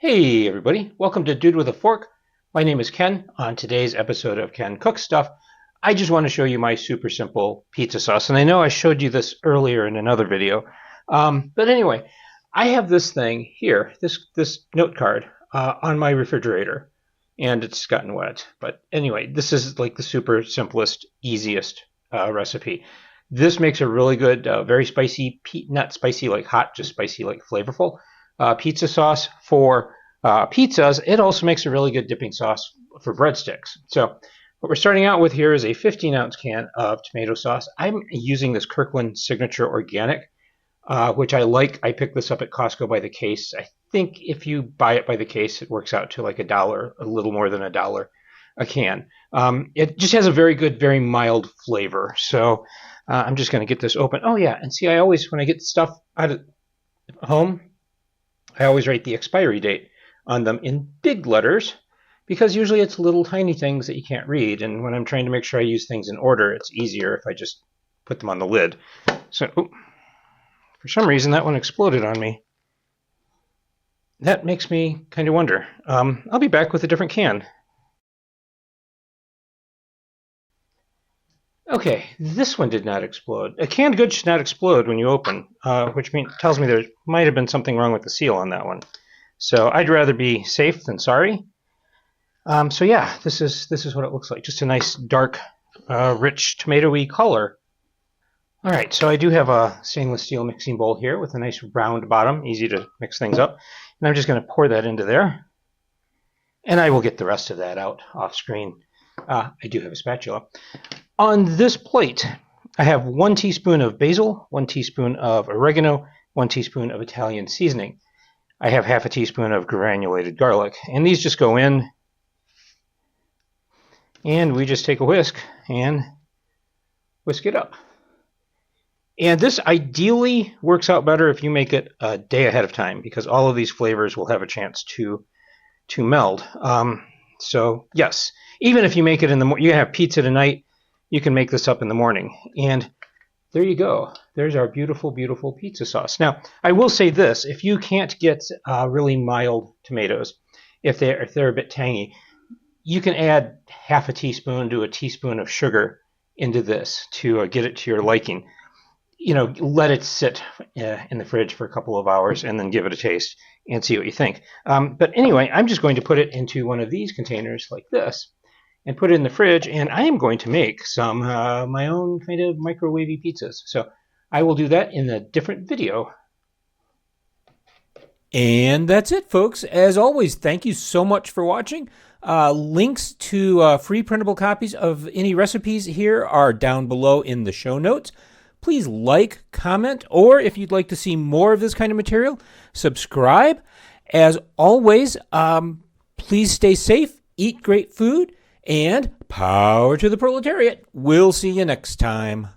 Hey everybody, welcome to Dude with a Fork. My name is Ken. On today's episode of Ken Cooks Stuff, I just want to show you my super simple pizza sauce. And I know I showed you this earlier in another video. But anyway, I have this thing here, this note card on my refrigerator, and it's gotten wet. But anyway, this is like the super simplest, easiest recipe. This makes a really good, very spicy, not spicy like hot, just spicy like flavorful pizza sauce for pizzas. It also makes a really good dipping sauce for breadsticks. So what we're starting out with here is a 15-ounce can of tomato sauce. I'm using this Kirkland Signature Organic, which I like. I picked this up at Costco by the case. I think if you buy it by the case, it works out to like $1, a little more than $1 a can. It just has a very good, very mild flavor. So I'm just going to get this open. Oh yeah, and see, I always, when I get stuff out of home, I always write the expiry date on them in big letters because usually it's little tiny things that you can't read. And when I'm trying to make sure I use things in order, it's easier if I just put them on the lid. So for some reason, that one exploded on me. That makes me kind of wonder. I'll be back with a different can. Okay, this one did not explode. A canned good should not explode when you open, which tells me there might have been something wrong with the seal on that one. So I'd rather be safe than sorry. So yeah, this is what it looks like. Just a nice dark, rich tomatoey color. All right, so I do have a stainless steel mixing bowl here with a nice round bottom, easy to mix things up. And I'm just going to pour that into there. And I will get the rest of that out off screen. I do have a spatula. On this plate, I have 1 teaspoon of basil, 1 teaspoon of oregano, 1 teaspoon of Italian seasoning. I have half a teaspoon of granulated garlic, and these just go in, and we just take a whisk and whisk it up. And this ideally works out better if you make it a day ahead of time, because all of these flavors will have a chance to meld. So yes, even if you make it in the morning, you have pizza tonight, you can make this up in the morning. And there you go. There's our beautiful, beautiful pizza sauce. Now, I will say this. If you can't get really mild tomatoes, if they're a bit tangy, you can add half a teaspoon to a teaspoon of sugar into this to get it to your liking. You know, let it sit in the fridge for a couple of hours and then give it a taste and see what you think. But anyway, I'm just going to put it into one of these containers like this and put it in the fridge, and I am going to make some my own kind of microwavy pizzas. So I will do that in a different video. And that's it, folks. As always, thank you so much for watching. Links to free printable copies of any recipes here are down below in the show notes. Please like, comment, or if you'd like to see more of this kind of material, subscribe. As always, please stay safe, eat great food, and power to the proletariat. We'll see you next time.